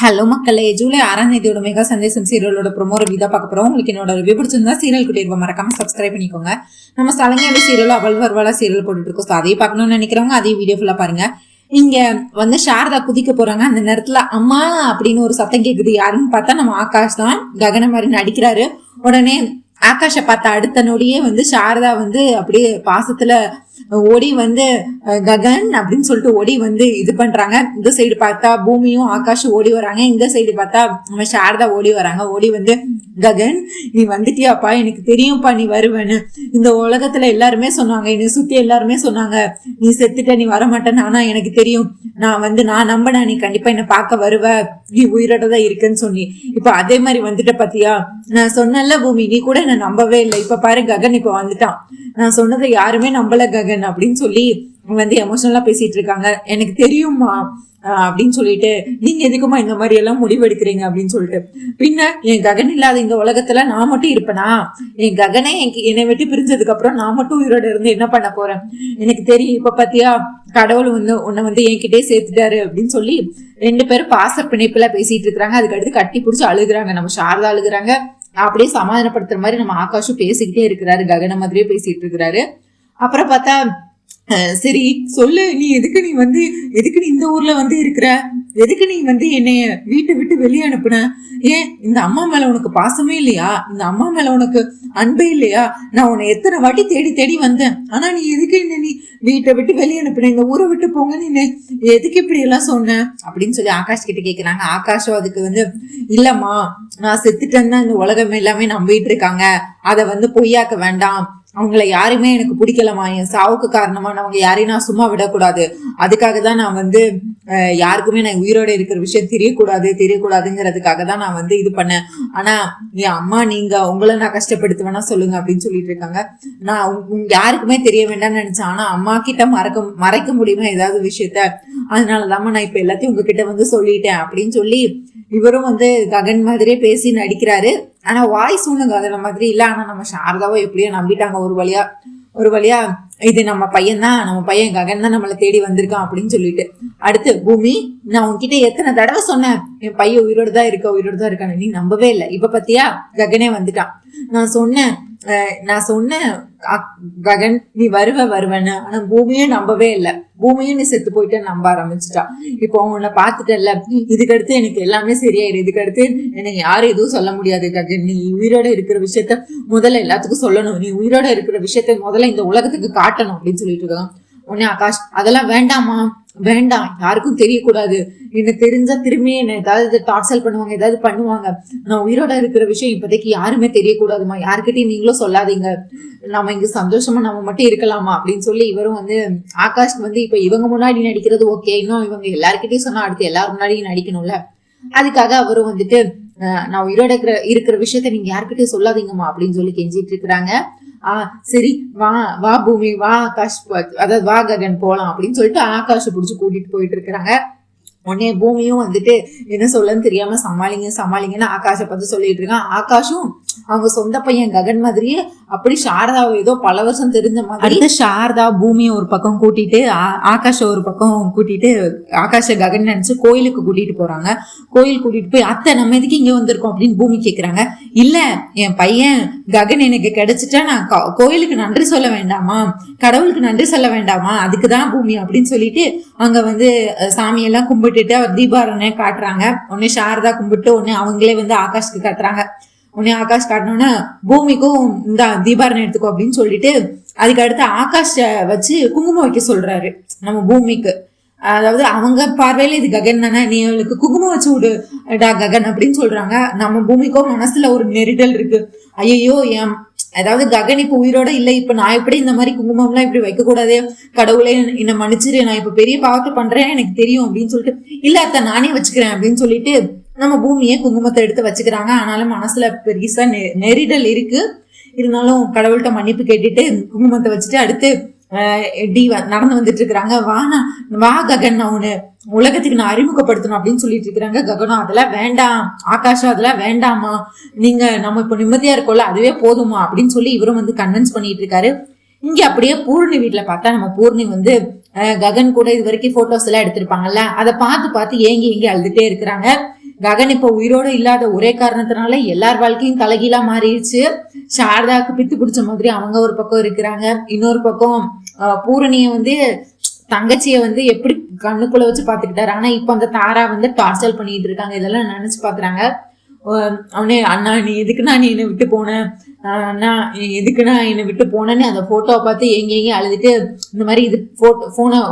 Hello மக்களே, ஜூலை 6ஆம் தேதியோட mega சந்தேசம் சீரியலோட promo review தான் பார்க்க போறோம். உங்களுக்கு என்னோட ரிவ்யூ பிடிச்சிருந்தா சீரியல் குட்டிருவா மறக்காம சப்ஸ்கிரைப் பண்ணிக்கோங்க. நம்ம சலங்கையாடி சீரியலும் அவள் வருவாளா சீரியல் போட்டுட்டு இருக்கோம். அதையும் பார்க்கணும்னு நினைக்கிறவங்க அதையும் வீடியோ ஃபுல்லா பாருங்க. இங்க வந்து சாரதா குதிக்க போறாங்க. அந்த நேரத்துல அம்மா அப்படின்னு ஒரு சத்தம் கேக்குது. யாருன்னு பார்த்தா நம்ம ஆகாஷ் தான் ககன மாதிரி நடிக்கிறாரு. உடனே ஆகாஷை பார்த்த அடுத்த நொடியே வந்து சாரதா வந்து அப்படியே பாசத்துல ஓடி வந்து ககன் அப்படின்னு சொல்லிட்டு ஓடி வந்து இது பண்றாங்க. இந்த சைடு பார்த்தா பூமியும் ஆகாஷும் ஓடி வராங்க. இந்த சைடு பார்த்தா நம்ம சாரதா ஓடி வராங்க. ஓடி வந்து ககன் நீ வந்துட்டியாப்பா, எனக்கு தெரியும்ப்பா நீ வருவேன்னு. இந்த உலகத்துல எல்லாருமே சொன்னாங்க, என்னை சுத்தி எல்லாருமே சொன்னாங்க நீ செத்துட்ட, நீ வரமாட்டேன்னு. ஆனா எனக்கு தெரியும், நான் நம்பினேன் நீ கண்டிப்பா என்ன பார்க்க வருவ, நீ உயிரோட தான் இருக்குன்னு சொன்னி. இப்ப அதே மாதிரி வந்துட்ட பாத்தியா. நான் சொன்னல பூமி, நீ கூட என்ன நம்பவே இல்லை. இப்ப பாரு ககன் இப்ப வந்துட்டான். நான் சொன்னதை யாருமே நம்பல ககன் அப்படின்னு சொல்லி வந்து எமோஷனலா பேசிட்டு இருக்காங்க. எனக்கு தெரியுமா அப்படின்னு சொல்லிட்டு, நீங்க எதுக்குமா இந்த மாதிரி எல்லாம் முடிவெடுக்கிறீங்க அப்படின்னு சொல்லிட்டு, பின்ன என் ககன் இல்லாத இந்த உலகத்துல நான் மட்டும் இருப்பேனா? என் ககனே என்னை விட்டு பிரிஞ்சதுக்கு அப்புறம் நான் மட்டும் உயிரோட இருந்து என்ன பண்ண போறேன்? எனக்கு தெரியும். இப்ப பாத்தியா கடவுள் வந்து உன்னை வந்து என்கிட்டே சேர்த்துட்டாரு அப்படின்னு சொல்லி ரெண்டு பேரும் பாச பிணைப்புல பேசிட்டு இருக்கிறாங்க. அதுக்கு அடுத்து கட்டி பிடிச்சி அழுகுறாங்க. நம்ம சாரதா அழுகுறாங்க. அப்படியே சமாதானப்படுத்துற மாதிரி நம்ம ஆகாஷும் பேசிக்கிட்டே இருக்கிறாரு, ககன மாதிரியே பேசிட்டு இருக்கிறாரு. அப்புறம் பார்த்தா சரி சொல்லு, நீ எதுக்கு நீ இந்த ஊர்ல வந்து இருக்கிற, எதுக்கு நீ வந்து என்னைய வீட்டை விட்டு வெளியே அனுப்புன? ஏன் இந்த அம்மா மேல உனக்கு பாசமே இல்லையா? இந்த அம்மா மேல உனக்கு அன்பே இல்லையா? நான் உன்னை எத்தனை வாட்டி தேடி தேடி வந்தேன். ஆனா நீ எதுக்கு என்ன நீ வீட்டை விட்டு வெளியே அனுப்புன? இந்த ஊரை விட்டு போங்க, நீ எதுக்கு இப்படி எல்லாம் சொன்ன அப்படின்னு சொல்லி ஆகாஷ் கிட்ட கேக்குறாங்க. ஆகாஷும் அதுக்கு வந்து இல்லம்மா, நான் செத்துட்டேன்னு இந்த உலகம் எல்லாமே நம்பிட்டு இருக்காங்க, அதை வந்து பொய்யாக்க வேண்டாம். அவங்கள யாருமே எனக்கு பிடிக்கலமா, என் சாவுக்கு காரணமானவங்க யாரையும் நான் சும்மா விடக்கூடாது. அதுக்காக தான் நான் வந்து யாருக்குமே நான் உயிரோட இருக்கிற விஷயம் தெரியக்கூடாதுங்கிறதுக்காக தான் நான் வந்து இது பண்ணேன். ஆனா என் அம்மா, நீங்க உங்களை நான் கஷ்டப்படுத்துவேன்னா சொல்லுங்க அப்படின்னு சொல்லிட்டு இருக்காங்க. நான் யாருக்குமே தெரிய வேண்டாம்னு நினைச்சேன். ஆனா அம்மா கிட்ட மறைக்க முடியுமா ஏதாவது விஷயத்த? அதனாலதாம்மா நான் இப்ப எல்லாத்தையும் உங்ககிட்ட வந்து சொல்லிட்டேன் அப்படின்னு சொல்லி இவரும் வந்து ககன் மாதிரியே பேசி நடிக்கிறாரு. ஆனா வாய்ஸ் ஒண்ணுங்க அதுல மாதிரி இல்ல. ஆனா நம்ம சாரதாவோ எப்படியோ நம்பிட்டாங்க ஒரு வழியா இது நம்ம பையன் தான், நம்ம பையன் ககன் தான் நம்மளை தேடி வந்திருக்கான் அப்படின்னு சொல்லிட்டு. அடுத்து பூமி, நான் உன்கிட்ட எத்தனை தடவை சொன்னேன் என் பையன் உயிரோடு தான் இருக்கான்னு, நீ நம்பவே இல்லை. இப்ப பத்தியா ககனே வந்துட்டான். நான் சொன்னேன் ககன் நீ வருவேன்னு. ஆனா பூமியும் நம்பவே இல்லை. பூமியும் நீ செத்து போயிட்டு நம்ப ஆரம்பிச்சுட்டா. இப்போ உன்னை பாத்துட்டல, இதுக்கு அடுத்து எனக்கு எல்லாமே சரியாயிரு. இதுக்கு அடுத்து எனக்கு யாரும் எதுவும் சொல்ல முடியாது ககன். நீ உயிரோட இருக்கிற விஷயத்த முதல்ல எல்லாத்துக்கும் சொல்லணும். நீ உயிரோட இருக்கிற விஷயத்த முதல்ல இந்த உலகத்துக்கு காட்டணும் அப்படின்னு சொல்லிட்டு இருக்கான். உடனே ஆகாஷ், அதெல்லாம் வேண்டாமா, வேண்டாம், யாருக்கும் தெரியக்கூடாது. என்ன தெரிஞ்சா திரும்பி என்ன ஏதாவது டார்ச்சர் பண்ணுவாங்க, ஏதாவது பண்ணுவாங்க. நான் உயிரோட இருக்கிற விஷயம் இப்போதைக்கு யாருமே தெரியக்கூடாதுமா, யாருக்கிட்டையும் நீங்களும் சொல்லாதீங்க. நம்ம இங்க சந்தோஷமா நம்ம மட்டும் இருக்கலாமா அப்படின்னு சொல்லி இவரும் வந்து ஆகாஷ்க்கு வந்து இப்ப இவங்க முன்னாடி நடிக்கிறது ஓகே, இன்னும் இவங்க எல்லாருக்கிட்டையும் சொன்னா அடுத்து எல்லாரும் முன்னாடியும் நடிக்கணும்ல. அதுக்காக அவரும் வந்துட்டு நான் உயிரோட இருக்கிற விஷயத்த நீங்க யாருக்கிட்டையும் சொல்லாதீங்கம்மா அப்படின்னு சொல்லி கெஞ்சிட்டு இருக்கிறாங்க. சரி வா பூமி, வா ஆகாஷ், அதாவது வா ககன் போலாம் அப்படின்னு சொல்லிட்டு ஆகாஷை புடிச்சு கூட்டிட்டு போயிட்டு இருக்கிறாங்க. உடனே பூமியும் வந்துட்டு என்ன சொல்லன்னு தெரியாம சமாளிங்கன்னு ஆகாஷை பார்த்து சொல்லிட்டு இருக்கான். ஆகாஷும் அவங்க சொந்த பையன் ககன் மாதிரியே அப்படி சாரதாவை ஏதோ பல வருஷம் தெரிஞ்ச மாதிரி சாரதா பூமியை ஒரு பக்கம் கூட்டிட்டு ஆகாஷ ஒரு பக்கம் கூட்டிட்டு ஆகாஷ ககன் நினைச்சு கோயிலுக்கு கூட்டிட்டு போறாங்க. கோயில் கூட்டிட்டு போய், அத்தை நம்ம எதுக்கு இங்க வந்திருக்கோம் அப்படின்னு பூமி கேக்குறாங்க. இல்ல, என் பையன் ககன் எனக்கு கிடைச்சிட்டா நான் கோயிலுக்கு நன்றி சொல்ல வேண்டாமா, கடவுளுக்கு நன்றி சொல்ல வேண்டாமா, அதுக்குதான் பூமி அப்படின்னு சொல்லிட்டு அங்க வந்து சாமியெல்லாம் கும்பிட்டுட்டு அவர் தீபாரணை காட்டுறாங்க. உடனே சாரதா கும்பிட்டு உடனே அவங்களே வந்து ஆகாஷ்க்கு காட்டுறாங்க. உடனே ஆகாஷ் காட்டணும்னா பூமிக்கும் இந்த தீபாரணை எடுத்துக்கோ அப்படின்னு சொல்லிட்டு அதுக்கு அடுத்து ஆகாஷ வச்சு குங்குமம் வைக்க சொல்றாரு நம்ம பூமிக்கு. அதாவது அவங்க பார்வையில இது ககன் தானே, நீ அவளுக்கு குங்குமம் வச்சு விடுடா ககன் அப்படின்னு சொல்றாங்க. நம்ம பூமிக்கும் மனசுல ஒரு நெருடல் இருக்கு. ஐயோ அதாவது ககன் இப்ப உயிரோட இல்லை, இப்ப நான் எப்படி இந்த மாதிரி குங்குமம் எல்லாம் இப்படி வைக்க கூடாதே, கடவுளே என்ன மன்னிச்சிரு, நான் இப்ப பெரிய பாவத்தை பண்றேன் எனக்கு தெரியும் அப்படின்னு சொல்லிட்டு, இல்ல அத்தை நானே வச்சுக்கிறேன் அப்படின்னு சொல்லிட்டு நம்ம பூமியை குங்குமத்தை எடுத்து வச்சுக்கிறாங்க. ஆனாலும் மனசுல பெருசா நெரிடல் இருக்கு. இருந்தாலும் கடவுள்கிட்ட மன்னிப்பு கேட்டுட்டு குங்குமத்தை வச்சுட்டு அடுத்து நடந்து வந்துட்டு இருக்கிறாங்க. வா ககன், நான் உன்னை உலகத்துக்கு நான் அறிமுகப்படுத்தணும் அப்படின்னு சொல்லிட்டு இருக்கிறாங்க. ககனும் அதெல்லாம் வேண்டாம், ஆகாஷம் அதெல்லாம் வேண்டாமா, நம்ம இப்ப நிம்மதியா இருக்கோம்ல அதுவே போதுமா அப்படின்னு சொல்லி இவரும் வந்து கன்வின்ஸ் பண்ணிட்டு இருக்காரு. இங்க அப்படியே பூர்ணி வீட்டுல பார்த்தா நம்ம பூர்ணி வந்து ககன் கூட இது வரைக்கும் போட்டோஸ் எல்லாம் எடுத்திருப்பாங்கல்ல, அதை பார்த்து ஏங்கி அழுதுட்டே இருக்கிறாங்க. ககன் இப்ப உயிரோட இல்லாத ஒரே காரணத்தினால எல்லார் வாழ்க்கையும் தலைகீழா மாறிடுச்சு. சாரதாக்கு பித்து பிடிச்ச மாதிரி அவங்க ஒரு பக்கம் இருக்கிறாங்க. இன்னொரு பக்கம் பூரணிய வந்து தங்கச்சிய வந்து எப்படி கண்ணுக்குள்ள வச்சு பாத்துக்கிட்டாரு. ஆனா இப்ப அந்த தாரா வந்து டார்ச்சர் பண்ணிட்டு இருக்காங்க. இதெல்லாம் நினைச்சு பாக்குறாங்க. அவனே அண்ணா நீ எதுக்குண்ணா நீ என்னை விட்டு போன, அண்ணா எதுக்குண்ணா என்னை விட்டு போனேன்னு அந்த போட்டோவை பார்த்து எங்கேயும் அழுதுட்டு இந்த மாதிரி இது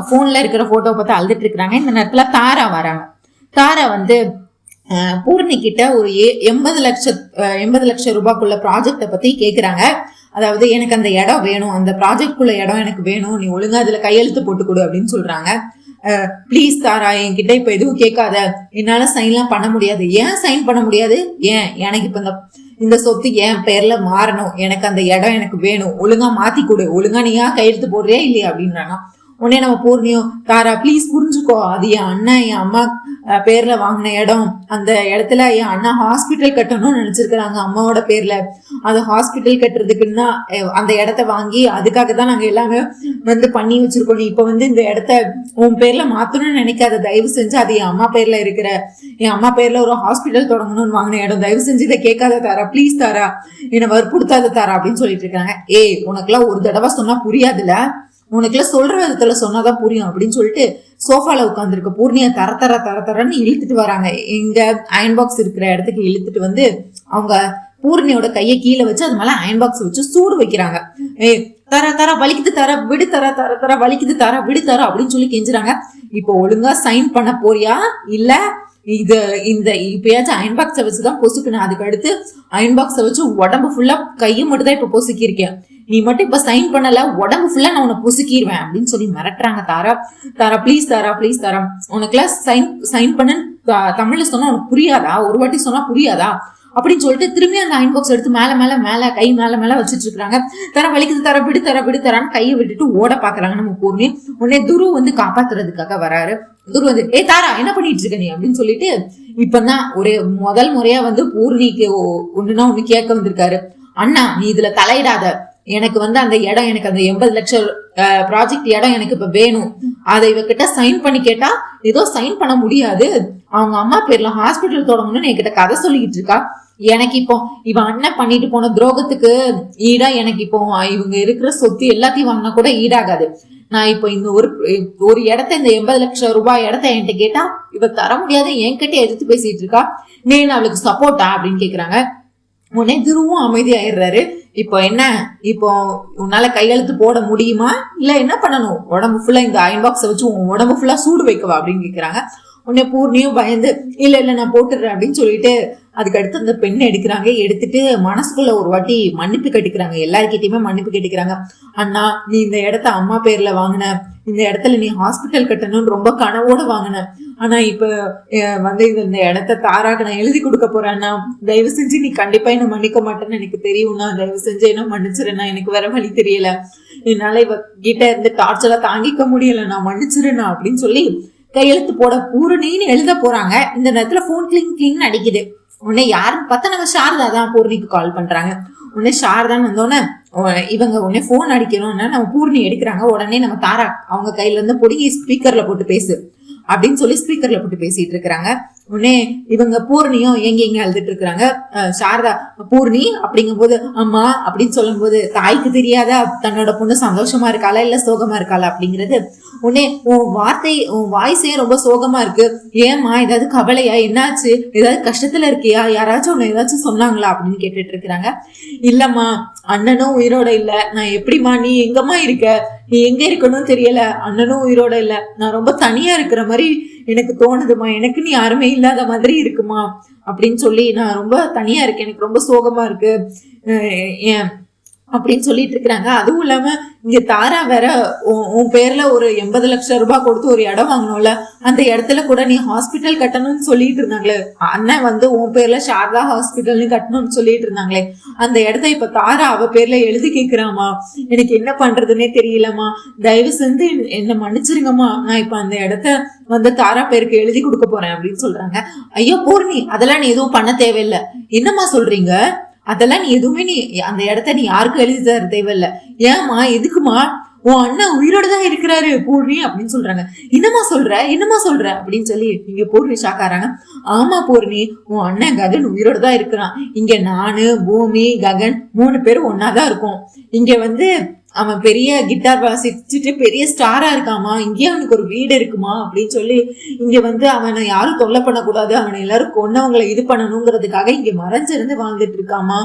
போன்ல இருக்கிற போட்டோவை பார்த்து அழுதுட்டு இருக்கிறாங்க. இந்த நேரத்துல தாரா வராங்க. தாரா வந்து பூர்ணி கிட்ட ஒரு 80 லட்சம் ரூபாய்க்குள்ள ப்ராஜெக்ட பத்தி கேக்குறாங்க. அதாவது எனக்கு அந்த இடம் வேணும், அந்த ப்ராஜெக்ட்குள்ள இடம் எனக்கு வேணும், நீ ஒழுங்கா அதுல கையெழுத்து போட்டு கொடு அப்படின்னு சொல்றாங்க. ப்ளீஸ் தாரா என்கிட்ட இப்ப எதுவும் கேட்காத, என்னால சைன்லாம் பண்ண முடியாது. ஏன் சைன் பண்ண முடியாது? ஏன் எனக்கு இப்ப இந்த சொத்து என் பேர்ல மாறணும், எனக்கு அந்த இடம் எனக்கு வேணும், ஒழுங்கா மாத்தி கொடு, ஒழுங்கா நீயா கையெழுத்து போடுறியா இல்லையா அப்படின்றாங்க. உடனே நம்ம பூர்ணியும் தாரா ப்ளீஸ் புரிஞ்சுக்கோ, அது என் அண்ணன் என் அம்மா பேர்ல வாங்கின இடம், அந்த இடத்துல என் அண்ணா ஹாஸ்பிட்டல் கட்டணும்னு நினைச்சிருக்கிறாங்க அம்மாவோட பேர்ல. அது ஹாஸ்பிட்டல் கட்டுறதுக்குன்னா அந்த இடத்த வாங்கி அதுக்காக தான் நாங்க எல்லாமே வந்து பண்ணி வச்சிருக்கோம். இப்ப வந்து இந்த இடத்த உன் பேர்ல மாத்தணும்னு நினைக்காத, தயவு செஞ்சு அது என் அம்மா பேர்ல இருக்கிற, என் அம்மா பேர்ல ஒரு ஹாஸ்பிட்டல் தொடங்கணும்னு வாங்கின இடம், தயவு செஞ்சு இதை கேட்காத தாரா, ப்ளீஸ் தாரா, என்னை வற்புறுத்தாத தாரா அப்படின்னு சொல்லிட்டு இருக்காங்க. உனக்குலாம் ஒரு தடவை சொன்னா புரியாதுல, உனக்குலாம் சொல்ற விதத்துல சொன்னாதான் புரியும் அப்படின்னு சொல்லிட்டு சோஃபால உட்காந்துருக்க பூர்ணிய தரன்னு இழுத்துட்டு வராங்க. இங்க அயன் பாக்ஸ் இருக்கிற இடத்துக்கு இழுத்துட்டு வந்து அவங்க பூர்ணியோட கையை கீழே வச்சு அது மேல அயன் பாக்ஸ் வச்சு சூடு வைக்கிறாங்க. தர வலிக்குது தர விடு, தர வலிக்குது தர விடு தர அப்படின்னு சொல்லி கெஞ்சுறாங்க. இப்போ ஒழுங்கா சைன் பண்ண போறியா இல்ல இந்த இப்பயாச்சும் அயன் பாக்ஸை வச்சுதான் பொசுக்கணும், அதுக்கு அடுத்து அயன் பாக்ஸை வச்சு உடம்பு ஃபுல்லா கையை மட்டும் தான் இப்ப பொசுக்கி இருக்கேன், நீ மட்டும் இப்ப சைன் பண்ணல உடம்பு ஃபுல்லா நான் உன்னை பொசுக்கிடுவேன் அப்படின்னு சொல்லி மிரட்டுறாங்க. தாரா ப்ளீஸ் தாரா உனக்குலாம் சைன் பண்ணு தமிழ்ல சொன்னா உனக்கு புரியாதா, ஒரு வாட்டி சொன்னா புரியாதா அப்படின்னு சொல்லிட்டு திரும்பி அந்த அயன் பாக்ஸ் எடுத்து மேல கை மேல வச்சுட்டு இருக்காங்க. தர வலிக்குது தர விடு தரான்னு கையை விட்டுட்டு ஓட பாக்குறாங்க நம்ம பூர்ணி. உடனே துரு வந்து காப்பாத்துறதுக்காக வராரு. துரு வந்து தாரா என்ன பண்ணிட்டு இருக்க நீ அப்படின்னு சொல்லிட்டு இப்பதான் முதல் முறையா வந்து பூர்ணிக்கு ஒண்ணு கேட்க வந்திருக்காரு. அண்ணா நீ இதுல தலையிடாத, எனக்கு வந்து அந்த இடம், எனக்கு அந்த 80 லட்சம் ப்ராஜெக்ட் இடம் எனக்கு இப்ப வேணும், அதை இவகிட்ட சைன் பண்ணி கேட்டா ஏதோ சைன் பண்ண முடியாது, அவங்க அம்மா பேர்ல ஹாஸ்பிட்டல் தொடங்கணும்னு என்கிட்ட கதை சொல்லிக்கிட்டு இருக்கா. எனக்கு இப்போ இவன் அண்ணன் பண்ணிட்டு போன துரோகத்துக்கு ஈடா எனக்கு இப்போ இவங்க இருக்கிற சொத்து எல்லாத்தையும் வாங்கினா கூட ஈடாகாது. நான் இப்போ இந்த ஒரு இடத்த, இந்த 80 லட்சம் ரூபாய் இடத்த என்கிட்ட கேட்டா இவ தர முடியாது, என்கிட்ட எதிர்த்து பேசிட்டு இருக்கா, நீ அவளுக்கு சப்போர்ட்டா அப்படின்னு கேக்குறாங்க. உடனே துருவும் அமைதியாயிடுறாரு. இப்போ என்ன, இப்போ உன்னால கையெழுத்து போட முடியுமா இல்ல என்ன பண்ணணும், உடம்பு ஃபுல்லா இந்த அயன் பாக்ஸை வச்சு உடம்பு ஃபுல்லா சூடு வைக்கவா அப்படின்னு கேக்குறாங்க. உடனே பூர்ணியும் பயந்து இல்ல நான் போட்டுடுறேன் அப்படின்னு சொல்லிட்டு அதுக்கு அடுத்து அந்த பெண் எடுக்கிறாங்க. எடுத்துட்டு மனசுக்குள்ள ஒரு வாட்டி மன்னிப்பு கேட்டுக்கிறாங்க, எல்லாருக்கிட்டையுமே மன்னிப்பு கேட்டுக்கிறாங்க. அண்ணா நீ இந்த இடத்த அம்மா பேர்ல வாங்கின, இந்த இடத்துல நீ ஹாஸ்பிட்டல் கட்டணும்னு ரொம்ப கனவோட வாங்கின, ஆனா இப்ப வந்து இந்த இடத்த தாராக்கு நான் எழுதி கொடுக்க போறேன்னா தயவு செஞ்சு நீ கண்டிப்பா என்ன மன்னிக்க மாட்டேன்னு எனக்கு தெரியும்னா, தயவு செஞ்சு என்ன மன்னிச்சிருண்ணா, எனக்கு வேற வழி தெரியல, என்னால இவ கிட்ட இருந்து டார்ச்சலா தாங்கிக்க முடியல, நான் மன்னிச்சிருண்ணா அப்படின்னு சொல்லி கையெழுத்து போட பூரணின்னு எழுத போறாங்க. இந்த நேரத்துல போன் கிளிங் அடிக்குது. உடனே யாருன்னு பார்த்தா நம்ம சாரதா தான் பூர்ணிக்கு கால் பண்றாங்க. உடனே சாரதான்னு வந்தோடனே இவங்க உடனே போன் அடிக்கணும்னா நம்ம பூர்ணி எடுக்கிறாங்க. உடனே நம்ம தாரா அவங்க கையில இருந்து பொடிங்கி ஸ்பீக்கர்ல போட்டு பேசு அப்படின்னு சொல்லி ஸ்பீக்கர்ல போட்டு பேசிட்டு இருக்கிறாங்க. உடனே இவங்க பூர்ணியும் எங்க அழுதுட்டு இருக்கிறாங்க. சாரதா பூர்ணி அப்படிங்கும் போது அம்மா அப்படின்னு சொல்லும் போது தாய்க்கு தெரியாத தன்னோட பொண்ணு சந்தோஷமா இருக்காளா இல்ல சோகமா இருக்காளா அப்படிங்கிறது. உடனே உன் வாய்ஸே ரொம்ப சோகமா இருக்கு, ஏமா ஏதாவது கவலையா, என்னாச்சு, ஏதாவது கஷ்டத்துல இருக்கியா, யாராச்சும் உன்னை ஏதாச்சும் சொன்னாங்களா அப்படின்னு கேட்டுட்டு இருக்கிறாங்க. இல்லம்மா அண்ணனும் உயிரோட இல்ல, நான் எப்படிமா, நீ எங்கம்மா இருக்க, நீ எங்க இருக்கணும் தெரியல, அண்ணனும் உயிரோட இல்ல, நான் ரொம்ப தனியா இருக்கிற மாதிரி எனக்கு தோணுதுமா, எனக்கு நீ யாருமே இல்லாத மாதிரி இருக்குமா அப்படின்னு சொல்லி நான் ரொம்ப தனியா இருக்கேன், எனக்கு ரொம்ப சோகமா இருக்கு அப்படின்னு சொல்லிட்டு இருக்கிறாங்க. அதுவும் இல்லாம இங்க தாரா வேற உன் பேர்ல ஒரு 80 லட்சம் ரூபாய் கொடுத்து ஒரு இடம் வாங்கணும்ல, அந்த இடத்துல கூட நீ ஹாஸ்பிட்டல் கட்டணும்னு சொல்லிட்டு இருந்தாங்களே, அண்ணன் வந்து உன் பேர்ல சாரதா ஹாஸ்பிட்டல்னு கட்டணும்னு சொல்லிட்டு இருந்தாங்களே, அந்த இடத்த இப்ப தாரா அவ பேர்ல எழுதி கேக்குறாமா, எனக்கு என்ன பண்றதுன்னே தெரியலமா, தயவு செஞ்சு என்ன மன்னிச்சிருங்கம்மா, நான் இப்ப அந்த இடத்த வந்து தாரா பேருக்கு எழுதி கொடுக்க போறேன் அப்படின்னு சொல்றாங்க. ஐயோ பூர்ணி அதெல்லாம் நீ எதுவும் பண்ண தேவையில்லை, என்னம்மா சொல்றீங்க, அதெல்லாம் நீ எதுவுமே நீ அந்த இடத்த நீ யாருக்கும் எழுதி தர தேவையில்லை, ஏமா எதுக்குமா உன் அண்ணன் உயிரோட தான் இருக்கிறாரு பூர்ணி அப்படின்னு சொல்றாங்க. என்னமா சொல்ற அப்படின்னு சொல்லி இங்க பூர்ணி ஷாக் ஆறாங்க. ஆமா பூர்ணி, உன் அண்ணன் ககன் உயிரோட தான் இருக்கிறான். இங்க நானு பூமி ககன் 3 பேரும் ஒன்னாதான் இருக்கோம். இங்க வந்து அவன் பெரிய கிட்டார் வாசிச்சுட்டு பெரிய ஸ்டாரா இருக்காமா, இங்கேயே அவனுக்கு ஒரு வீடு இருக்குமா அப்படின்னு சொல்லி இங்க வந்து அவனை யாரும் தொல்லை பண்ணக்கூடாது, அவனை எல்லாரும் கொன்னவங்களை இது பண்ணணுங்கிறதுக்காக இங்க மறைஞ்சிருந்து வாழ்ந்துட்டு இருக்காமா.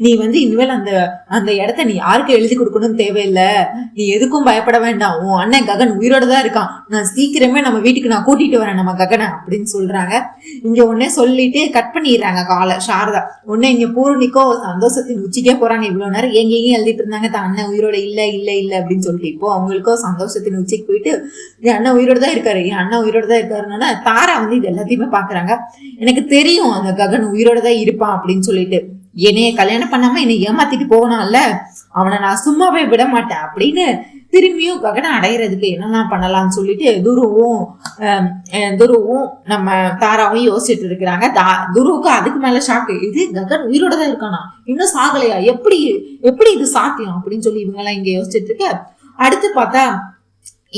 நீ வந்து இனிமேல் அந்த அந்த இடத்த நீ யாருக்கு எழுதி கொடுக்கணும்னு தேவையில்லை, நீ எதுக்கும் பயப்பட வேண்டாம். உன் அண்ணன் ககன் உயிரோட தான் இருக்கான். நான் சீக்கிரமே நம்ம வீட்டுக்கு நான் கூட்டிட்டு வரேன் நம்ம ககனை அப்படின்னு சொல்றாங்க. இங்க உடனே சொல்லிட்டு கட் பண்ணிடுறாங்க காலை சாரதா. உடனே இங்க பூர்ணிக்கோ சந்தோஷத்தின் உச்சிக்கே போறாங்க. இவ்வளவு நேரம் எங்கேயும் எழுதிட்டு இருந்தாங்க தான் அண்ணன் உயிரோட இல்ல அப்படின்னு சொல்லிட்டு இப்போ அவங்களுக்கும் சந்தோஷத்தின் உச்சிக்கு போயிட்டு என் அண்ணன் உயிரோட தான் இருக்காருன்னா தாரா வந்து இது எல்லாத்தையுமே பாக்குறாங்க. எனக்கு தெரியும் அந்த ககன் உயிரோட தான் இருப்பான் அப்படின்னு சொல்லிட்டு, என்னைய கல்யாணம் பண்ணாம என்னை ஏமாத்திட்டு போகணும்ல, அவனை நான் சும்மாவே விட மாட்டேன் அப்படின்னு திரும்பியும் ககனை அடையிறதுக்கு என்னெல்லாம் பண்ணலாம்னு சொல்லிட்டு துருவும் நம்ம தாராவும் யோசிச்சுட்டு இருக்கிறாங்க. துருவுக்கு அதுக்கு மேல ஷாக்கு. இது ககன் உயிரோட தான் இருக்கானா, இன்னும் சாகலையா, எப்படி இது சாத்தியம் அப்படின்னு சொல்லி இவங்க எல்லாம் இங்க யோசிச்சுட்டு இருக்க. அடுத்து பார்த்தா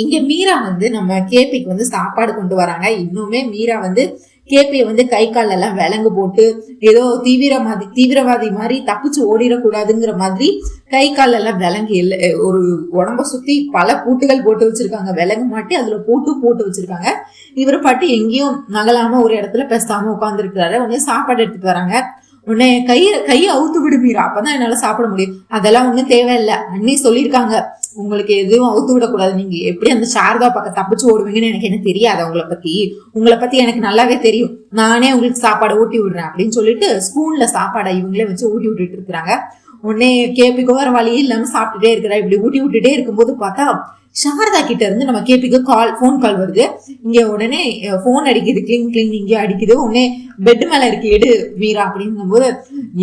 இங்க மீரா வந்து நம்ம கேபிக்கு வந்து சாப்பாடு கொண்டு வராங்க. இன்னுமே மீரா வந்து கேபியை வந்து கை கால் எல்லாம் விலங்கு போட்டு ஏதோ தீவிரவாதி மாதிரி தப்பிச்சு ஓடிடக்கூடாதுங்கிற மாதிரி கை கால் எல்லாம் விலங்கு ஒரு உடம்ப சுத்தி பல பூட்டுகள் போட்டு வச்சிருக்காங்க. விலங்கு மாட்டி அதுல போட்டு வச்சிருக்காங்க. இவரை பாட்டு எங்கேயும் நகலாம ஒரு இடத்துல பேசாம உட்கார்ந்து இருக்கிறாரு. உடனே சாப்பாடு எடுத்துட்டு வராங்க. உடனே கையை அவுத்து விடு மீரா, அப்பதான் என்னால சாப்பிட முடியும். அதெல்லாம் ஒண்ணும் தேவையில்லை, அண்ணி சொல்லியிருக்காங்க உங்களுக்கு எதுவும் அவுத்து விடக்கூடாது, நீங்க எப்படி அந்த சாரதா பக்கம் தப்பிச்சு ஓடுவீங்கன்னு எனக்கு என்ன தெரியாது, உங்களை பத்தி எனக்கு நல்லாவே தெரியும், நானே உங்களுக்கு சாப்பாடு ஊட்டி விடுறேன் அப்படின்னு சொல்லிட்டு ஸ்பூன்ல சாப்பாடை இவங்களே வச்சு ஊட்டி விட்டுட்டு இருக்கிறாங்க. உடனே கேபிக்கு வர வழி இல்லாம சாப்பிட்டுட்டே இருக்கிறா. இப்படி ஊட்டி விட்டுட்டே இருக்கும்போது பார்த்தா சாரதா கிட்ட இருந்து நம்ம கேபிக்கு போன் கால் வருது. இங்க உடனே போன் அடிக்குது, கிளிங் இங்கே அடிக்குது. உடனே பெட் மேல இருக்கு, எடு மீரா அப்படிங்கும் போது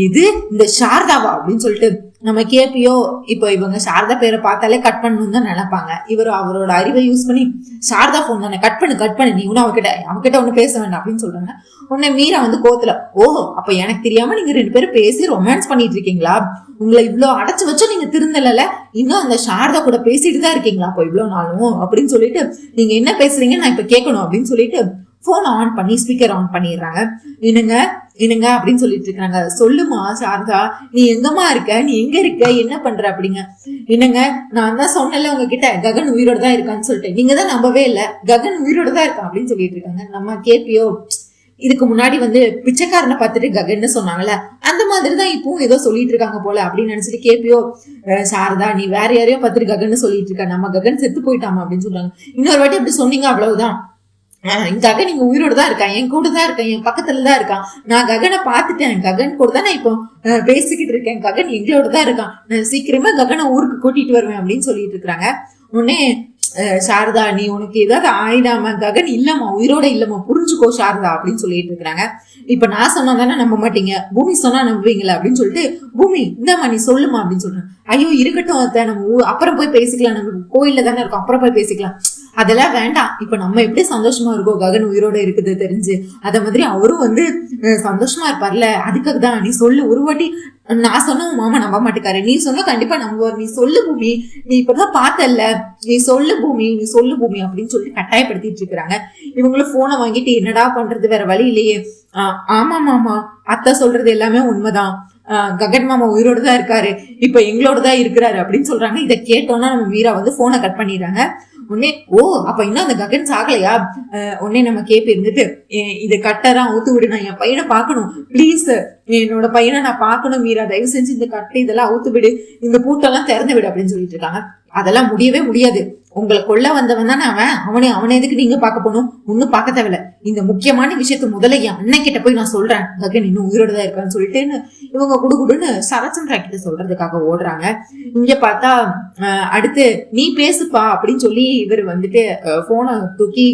இது இந்த சாரதாவா அப்படின்னு சொல்லிட்டு நம்ம கேபியோ இப்போ இவங்க சாரதா பேரை பார்த்தாலே கட் பண்ணணும் தான் நினைப்பாங்க. இவர் அவரோட அறிவை யூஸ் பண்ணி சாரதா போன் தானே, கட் பண்ணு நீ ஒன்னும் அவகிட்ட ஒண்ணு பேச வேண்டாம் அப்படின்னு சொல்றாங்க. உடனே மீரா வந்து கோத்துல, ஓஹோ அப்ப எனக்கு தெரியாம நீங்க 2 பேரும் பேசி ரொமான்ஸ் பண்ணிட்டு இருக்கீங்களா, உங்களை இவ்வளவு அடைச்சு வச்சு நீங்க திருந்தல, இன்னும் அந்த சாரதா கூட பேசிட்டு தான் இருக்கீங்களா அப்போ இவ்வளவு நாளும் அப்படின்னு சொல்லிட்டு, நீங்க என்ன பேசுறீங்கன்னு நான் இப்ப கேட்கணும் அப்படின்னு சொல்லிட்டு போன் ஆன் பண்ணி ஸ்பீக்கர் ஆன் பண்ணிடுறாங்க. என்னங்க அப்படின்னு சொல்லிட்டு இருக்காங்க. சொல்லுமா சாரதா, நீ எங்கம்மா இருக்க, நீ எங்க இருக்க, என்ன பண்ற அப்படிங்க. என்னங்க நான் தான் சொன்னல உங்ககிட்ட ககன் உயிரோட தான் இருக்கான்னு சொல்லிட்டு, நீங்க தான் நம்பவே இல்ல, ககன் உயிரோட தான் இருக்கான் அப்படின்னு சொல்லிட்டு இருக்காங்க. நம்ம கேபியோ இதுக்கு முன்னாடி வந்து பிச்சைக்காரனை பார்த்துட்டு ககன்னு சொன்னாங்கல்ல, அந்த மாதிரிதான் இப்பவும் ஏதோ சொல்லிட்டு இருக்காங்க போல அப்படின்னு நினைச்சிட்டு கேபியோ, சாரதா நீ வேற யாரையோ பார்த்துட்டு ககன்னு சொல்லிட்டு இருக்க, நம்ம ககன் செத்து போயிட்டாமா அப்படின்னு சொல்றாங்க. இன்னொரு வாட்டி அப்படி சொன்னீங்க அவ்வளவுதான், ககன் நீங்க உயிரோட தான் இருக்கான், என் கூட தான் இருக்கான், என் பக்கத்துல தான் இருக்கான், நான் ககனை பாத்துட்டேன், ககன் கூட தான் நான் இப்போ பேசிக்கிட்டு இருக்கேன், ககன் எங்களோட தான் இருக்கான், நான் சீக்கிரமா ககனை ஊருக்கு கூட்டிட்டு வருவேன் அப்படின்னு சொல்லிட்டு இருக்காங்க. உடனே சாரதா நீ உனக்கு ஏதாவது ஆயிடாம, ககன் இல்லம்மா உயிரோட இல்லம்மா, புரிஞ்சுக்கோ சாரதா அப்படின்னு சொல்லிட்டு இருக்கிறாங்க. இப்ப நான் சொன்னா தானே நம்ப மாட்டீங்க, பூமி சொன்னா நம்புவீங்களா அப்படின்னு சொல்லிட்டு, பூமி இந்தாம்மா நீ சொல்லுமா அப்படின்னு சொல்றேன். ஐயோ இருக்கட்டும் அத்தை, நம்ம அப்புறம் போய் பேசிக்கலாம், நம்ம கோயில்ல தானே இருக்கோம், அப்புறம் போய் பேசிக்கலாம், அதெல்லாம் வேண்டாம், இப்ப நம்ம எப்படி சந்தோஷமா இருக்கோம் ககன் உயிரோட இருக்குது தெரிஞ்சு, அத மாதிரி அவரும் வந்து சந்தோஷமா இருப்பார்ல, அதுக்காக தான் நீ சொல்லு, ஒரு வாட்டி நான் சொன்ன மாமா நம்ப மாட்டேக்காரு, நீ சொன்ன கண்டிப்பா நம்புவார், நீ சொல்லு பூமி, நீ இப்பதான் பார்த்தல்ல, நீ சொல்லு பூமி அப்படின்னு சொல்லிட்டு கட்டாயப்படுத்திட்டு இருக்கிறாங்க. இவங்களும் போனை வாங்கிட்டு என்னடா பண்றது, வேற வழி இல்லையே. ஆமா மாமா, அத்தை சொல்றது எல்லாமே உண்மைதான், ககன் மாமா உயிரோட தான் இருக்காரு, இப்ப எங்களோட தான் இருக்கிறாரு அப்படின்னு சொல்றாங்க. இதை கேட்டோம்னா நம்ம மீரா வந்து போனை கட் பண்ணிடுறாங்க. உடனே ஓ அப்ப இன்னும் அந்த ககன் சாகலையா. உடனே நம்ம கேப்பி இருந்துட்டு, இது கட்டரா ஊத்து விடு, நான் என் பையனை பாக்கணும் ப்ளீஸ், என்னோட பையனை நான் பாக்கணும் மீரா, தயவு செஞ்சு இந்த கட்டை இதெல்லாம் அவுத்து விடு, இந்த பூட்டெல்லாம் திறந்து விடு அப்படின்னு சொல்லிட்டு இருக்காங்க. அதெல்லாம் முடியவே முடியாது, உங்களை கொல்ல வந்தவன் தானே அவனை எதுக்கு நீங்க பாக்க போகணும், ஒன்னும் பார்க்க தேவையில்ல, இந்த முக்கியமான விஷயத்த முதல்ல என் அண்ணன் கிட்ட போய் நான் சொல்றேன், ககன் இன்னும் உயிரோட தான் இருக்கான்னு சொல்லிட்டு இவங்க குடுகுடுன்னு சரச்சந்திரா கிட்ட சொல்றதுக்காக ஓடுறாங்க. இங்க பார்த்தா அடுத்து நீ பேசுப்பா அப்படின்னு சொல்லி இவர் வந்துட்டு போனை தூக்கி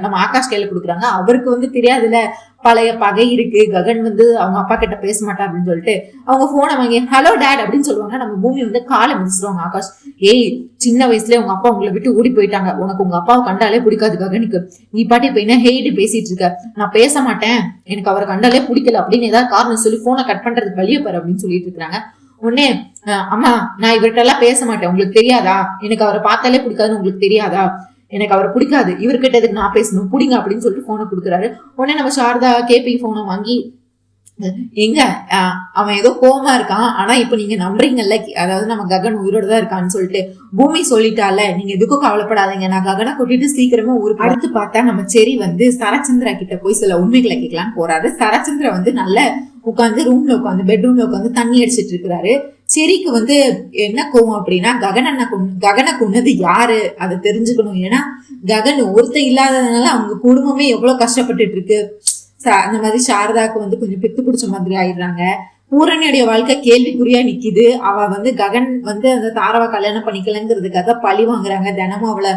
நம்ம ஆகாஷ் கையில கொடுக்குறாங்க. அவருக்கு வந்து தெரியாதுல பழைய பகை இருக்கு, ககன் வந்து அவங்க அப்பா கிட்ட பேச மாட்டா அப்படின்னு சொல்லிட்டு அவங்க போனை வாங்கி ஹலோ டேட் அப்படின்னு சொல்லுவாங்க. நம்ம பூமி வந்து காலை மிதிச்சிருவாங்க. ஆகாஷ், ஏய் சின்ன வயசுல உங்க அப்பா உங்களை விட்டு ஓடி போயிட்டாங்க, உனக்கு உங்க அப்பாவை கண்டாலே பிடிக்காது ககனுக்கு, நீ பாட்டி இப்ப என்ன ஹெய்டு பேசிட்டு இருக்க, நான் பேச மாட்டேன், எனக்கு அவரை கண்டாலே பிடிக்கல அப்படின்னு ஏதாவது காரணம் சொல்லி போனை கட் பண்றதுக்கு வழிய பாரு அப்படின்னு சொல்லிட்டு இருக்காங்க. உடனே அம்மா நான் இவர்கிட்ட எல்லாம் பேச மாட்டேன், உங்களுக்கு தெரியாதா, எனக்கு அவரை பார்த்தாலே பிடிக்காதுன்னு உங்களுக்கு தெரியாதா, எனக்கு அவரை பிடிக்காது, இவர்கிட்ட எதுக்கு நான் பேசணும், பிடிங்க அப்படின்னு சொல்லிட்டு போனை கொடுக்குறாரு. உடனே நம்ம சாரதா கேபி போனை வாங்கி எங்க அவன் ஏதோ கோவமா இருக்கான், ஆனா இப்ப நீங்க நம்புறீங்கல்ல, அதாவது நம்ம ககன் உயிரோட தான் இருக்கான்னு சொல்லிட்டு பூமி சொல்லிட்டால, நீங்க எதுக்கும் கவலைப்படாதீங்க, நான் ககனை கூட்டிட்டு சீக்கிரமா ஊருக்கு. அடுத்து பார்த்தா நம்ம செரி வந்து சரச்சந்திரா கிட்ட போய் சில உண்மைகளை கேட்கலான்னு போறாரு. சரச்சந்திரா வந்து நல்ல உட்காந்து ரூம்ல உட்காந்து பெட்ரூம்ல உட்காந்து தண்ணி அடிச்சிட்டு இருக்கிறாரு. செரிக்கு வந்து என்ன கோவம் அப்படின்னா, ககனை கொன்னது யாரு அதை தெரிஞ்சுக்கணும். ஏன்னா ககன் ஒருத்தர் இல்லாததுனால அவங்க குடும்பமே எவ்வளவு கஷ்டப்பட்டுட்டு இருக்கு. அந்த மாதிரி சாரதாக்கு வந்து கொஞ்சம் பித்து பிடிச்ச மாதிரி ஆயிடுறாங்க. பூரணியுடைய வாழ்க்கை கேள்விக்குறியா நிக்குது. அவ வந்து ககன் வந்து அந்த தாராவை கல்யாணம் பண்ணிக்கலங்கிறதுக்காக பழி வாங்குறாங்க, தினமும் அவளை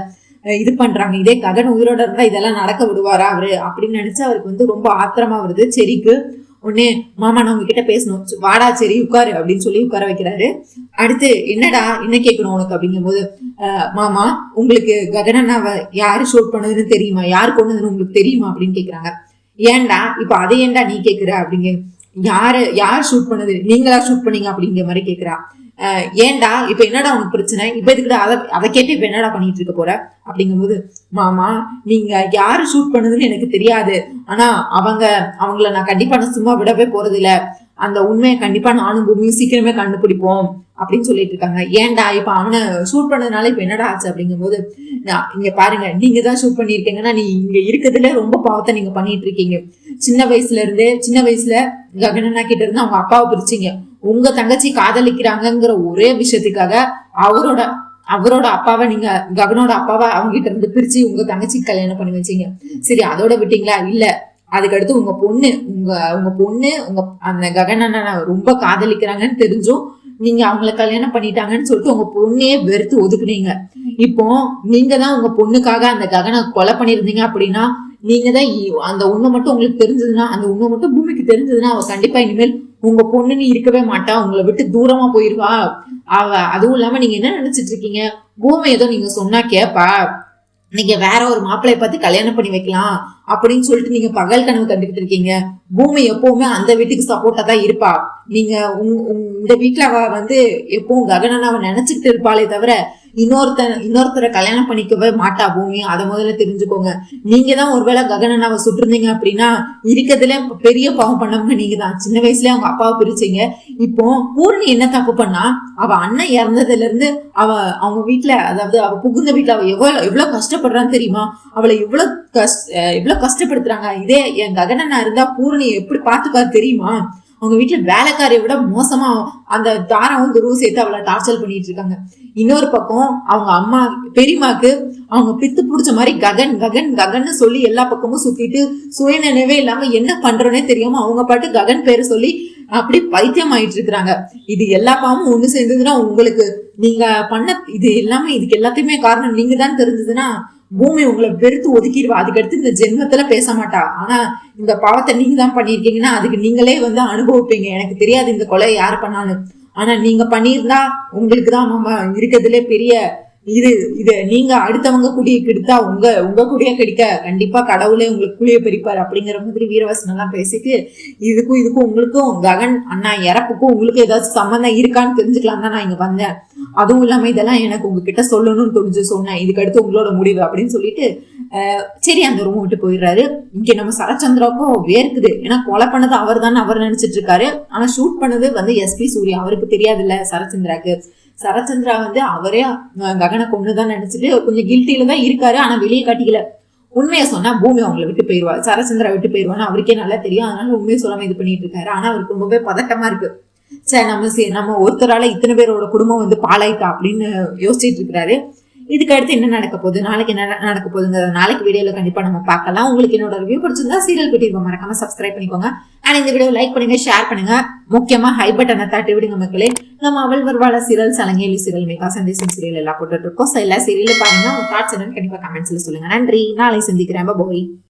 இது பண்றாங்க. இதே ககன் உயிரோட இருந்தா இதெல்லாம் நடக்க விடுவாரா அவரு அப்படின்னு நினைச்சு அவருக்கு வந்து ரொம்ப ஆத்திரமா வருது செரிக்கு. உடனே மாமா நான் உங்ககிட்ட பேசணும், வாடா சரி உட்காரு அப்படின்னு சொல்லி உட்கார வைக்கிறாரு. அடுத்து என்னடா என்ன கேட்கணும் உனக்கு அப்படிங்கும் போது, மாமா உங்களுக்கு ககனண்ணாவை யாரு ஷூட் பண்ணதுன்னு தெரியுமா, யாரு கொண்டதுன்னு உங்களுக்கு தெரியுமா அப்படின்னு கேக்குறாங்க. ஏன்டா இப்ப அதை ஏன்டா நீ கேக்குற அப்படிங்க, யார் ஷூட் பண்ணது, நீங்களா ஷூட் பண்ணீங்க அப்படிங்கிற மாதிரி கேக்குறா. ஏன்டா இப்ப என்னடா உனக்கு பிரச்சனை, இப்ப இதுக்கிட்ட அதை கேட்டு இப்ப என்னடா பண்ணிட்டு இருக்க போற அப்படிங்கும்போது, மாமா நீங்க யாரு ஷூட் பண்ணதுன்னு எனக்கு தெரியாது, ஆனா அவங்கள நான் கண்டிப்பா நான் சும்மா விடவே போறது இல்ல, அந்த உண்மையை கண்டிப்பா நானும் பூமியும் சீக்கிரமே கண்டுபிடிப்போம் அப்படின்னு சொல்லிட்டு இருக்காங்க. ஏன்டா இப்ப அவனை ஷூட் பண்ணதுனால இப்ப என்னடா ஆச்சு அப்படிங்கும் போது, இங்க பாருங்க நீங்க தான் ஷூட் பண்ணிருக்கீங்கன்னா நீ இங்க இருக்கிறதுல ரொம்ப பாவத்தை நீங்க பண்ணிட்டு இருக்கீங்க. சின்ன வயசுல ககனண்ணா கிட்ட இருந்து அவங்க அப்பாவை பிரிச்சிங்க, உங்க தங்கச்சி காதலிக்கிறாங்கிற ஒரே விஷயத்துக்காக அவரோட அப்பாவை நீங்க ககனோட அப்பாவை அவங்க கிட்ட இருந்து பிரிச்சு உங்க தங்கச்சி கல்யாணம் பண்ணி வச்சீங்க. சரி அதோட விட்டீங்களா, இல்ல அதுக்கடுத்து உங்க பொண்ணு அந்த ககனண்ணா ரொம்ப காதலிக்கிறாங்கன்னு தெரிஞ்சும் நீங்க அவங்களை கல்யாணம் பண்ணிட்டாங்கன்னு சொல்லிட்டு உங்க பொண்ணையே வெறுத்து ஒதுக்குனீங்க. இப்போ நீங்க தான் உங்க பொண்ணுக்காக அந்த ககனை கொலை பண்ணிருந்தீங்க அப்படின்னா, நீங்க தான் அந்த உண்மை மட்டும் உங்களுக்கு தெரிஞ்சதுன்னா, அந்த உண்மை மட்டும் பூமிக்கு தெரிஞ்சதுன்னா அவ கண்டிப்பா இனிமேல் உங்க பொண்ணுன்னு இருக்கவே மாட்டா, உங்களை விட்டு தூரமா போயிருவா அவ. அதுவும் இல்லாம நீங்க என்ன நினைச்சிட்டு இருக்கீங்க, பூமி ஏதோ நீங்க சொன்னா கேப்பா, நீங்க வேற ஒரு மாப்பிள்ளைய பார்த்து கல்யாணம் பண்ணி வைக்கலாம் அப்படின்னு சொல்லிட்டு நீங்க பகல் கனவு கண்டுகிட்டு இருக்கீங்க. பூமி எப்பவுமே அந்த வீட்டுக்கு சப்போர்ட்டா தான் இருப்பா. நீங்க இந்த வீட்டுல அவ வந்து எப்பவும் ககனண்ணாவை நினைச்சுக்கிட்டு இருப்பாளே தவிர இன்னொருத்தரை கல்யாணம் பண்ணிக்கவே மாட்டா பூமி, அதை முதல்ல தெரிஞ்சுக்கோங்க. நீங்க தான் ஒருவேளை ககனண்ணாவை சுட்டுருந்தீங்க அப்படின்னா இருக்கிறதுல பெரிய பாவம் பண்ணவங்க நீங்க தான். சின்ன வயசுல அவங்க அப்பாவை பிரிச்சீங்க. இப்போ பூர்ணி என்ன தப்பு பண்ணா, அவ அண்ணன் இறந்ததுல இருந்து அவங்க வீட்டுல, அதாவது அவ புகுந்த வீட்டுல அவ எவ்வளவு கஷ்டப்படுறான்னு தெரியுமா, அவளை எவ்வளவு கஷ்டப்படுத்துறாங்க. இதே என் ககனண்ணா இருந்தா பூர்ணி எப்படி பாத்துக்காரு தெரியுமா, அவங்க வீட்டுல வேலைக்காரியை விட மோசமா அந்த தாராவும் துருவும் சேர்த்து அவளை டார்ச்சர் பண்ணிட்டு இருக்காங்க. இன்னொரு பக்கம் அவங்க அம்மா பெரியமாக்கு அவங்க பித்து பிடிச்ச மாதிரி ககன் ககன் ககன்னு சொல்லி எல்லா பக்கமும் சுத்திட்டு சுயநினைவே இல்லாம என்ன பண்றோன்னே தெரியாம அவங்க பாட்டு ககன் பேரு சொல்லி அப்படி பைத்தியம் ஆயிட்டு இருக்கிறாங்க. இது எல்லா பாவமும் ஒண்ணு சேர்ந்ததுன்னா உங்களுக்கு, நீங்க பண்ண இது எல்லாமே இதுக்கு எல்லாத்தையுமே காரணம் நீங்க தான் தெரிஞ்சதுன்னா பூமி உங்களை வெறுத்து ஒதுக்கிடுவா. அதுக்கடுத்து இந்த ஜென்மத்துல பேச மாட்டா. ஆனா இந்த பாவத்தை நீங்க தான் பண்ணிருக்கீங்கன்னா அதுக்கு நீங்களே வந்து அனுபவிப்பீங்க. எனக்கு தெரியாது இந்த கொலை யாரு பண்ணாலும், ஆனா நீங்க பண்ணியிருந்தா உங்களுக்கு தான் மாமா இருக்கிறதுல பெரிய இது நீங்க அடுத்தவங்க குடியை கெடுத்தா உங்க குடியை கெடுக்க கண்டிப்பா கடவுளே உங்களுக்கு குழிய பிரிப்பாரு அப்படிங்கிற மாதிரி வீரவசனம் எல்லாம் பேசிட்டு, இதுக்கும் உங்களுக்கும் ககன் அண்ணா இறப்புக்கும் உங்களுக்கு ஏதாச்சும் சம்பந்தம் இருக்கான்னு தெரிஞ்சுக்கலாம் தான் நான் இங்க வந்தேன். அதுவும் இல்லாம இதெல்லாம் எனக்கு உங்ககிட்ட சொல்லணும்னு துணிஞ்சு சொன்னேன், இதுக்கு அடுத்து உங்களோட முடிவு அப்படின்னு சொல்லிட்டு சரி அந்த ரூம் விட்டு போயிடுறாரு. இங்க நம்ம சரச்சந்திராவுக்கும் வேர்க்குது. ஏன்னா கொலை பண்ணது அவர் தானே அவர் நினைச்சிட்டு இருக்காரு. ஆனா ஷூட் பண்ணது வந்து SP சூர்யா, அவருக்கு தெரியாது இல்ல சரச்சந்திராக்கு. சரச்சந்திரா வந்து அவரே ககனை கொண்டுதான் நினைச்சிட்டு கொஞ்சம் கில்ட்டில தான் இருக்காரு. ஆனா வெளியே காட்டிக்கல. உண்மையை சொன்னா பூமி அவங்களை விட்டு போயிருவா, சரச்சந்திரா விட்டு போயிருவான்னு அவருக்கே நல்லா தெரியும். அதனால உண்மையை சொல்லாம இது பண்ணிட்டு இருக்காரு. ஆனா அவருக்கு ரொம்பவே பதட்டமா இருக்கு. சரி நம்ம ஒருத்தரால இத்தனை பேரோட குடும்பம் வந்து பாலாயிட்டா அப்படின்னு யோசிச்சுட்டு இருக்கிறாரு. இதுக்கு அடுத்து என்ன நடக்க போகுது, நாளைக்கு என்ன நடக்க போகுதுங்கிறத நாளைக்கு வீடியோல கண்டிப்பா நம்ம பார்க்கலாம். உங்களுக்கு என்னோட ரிவ்யூ பிடிச்சிருந்தா சீரியல் குட்டி மறக்காம சப்ஸ்கிரைப் பண்ணிக்கோங்க. அண்ட் இந்த வீடியோ லைக் பண்ணுங்க, ஷேர் பண்ணுங்க, முக்கியமா ஹை பட்டனை தட்டி விடுங்க மக்களே. நம்ம அவள் வருவாள சீரியல், சலங்கேலி சீரியல், மேகா சந்தேசம் சீரியல் எல்லாம் போட்டுட்டு இருக்கோம். எல்லா சீரியலும் பாருங்க, உங்க தாட்ஸ் என்னன்னு கண்டிப்பா கமெண்ட்ஸ்ல சொல்லுங்க. நன்றி, நாளை சந்திக்கிறேன். பாய்.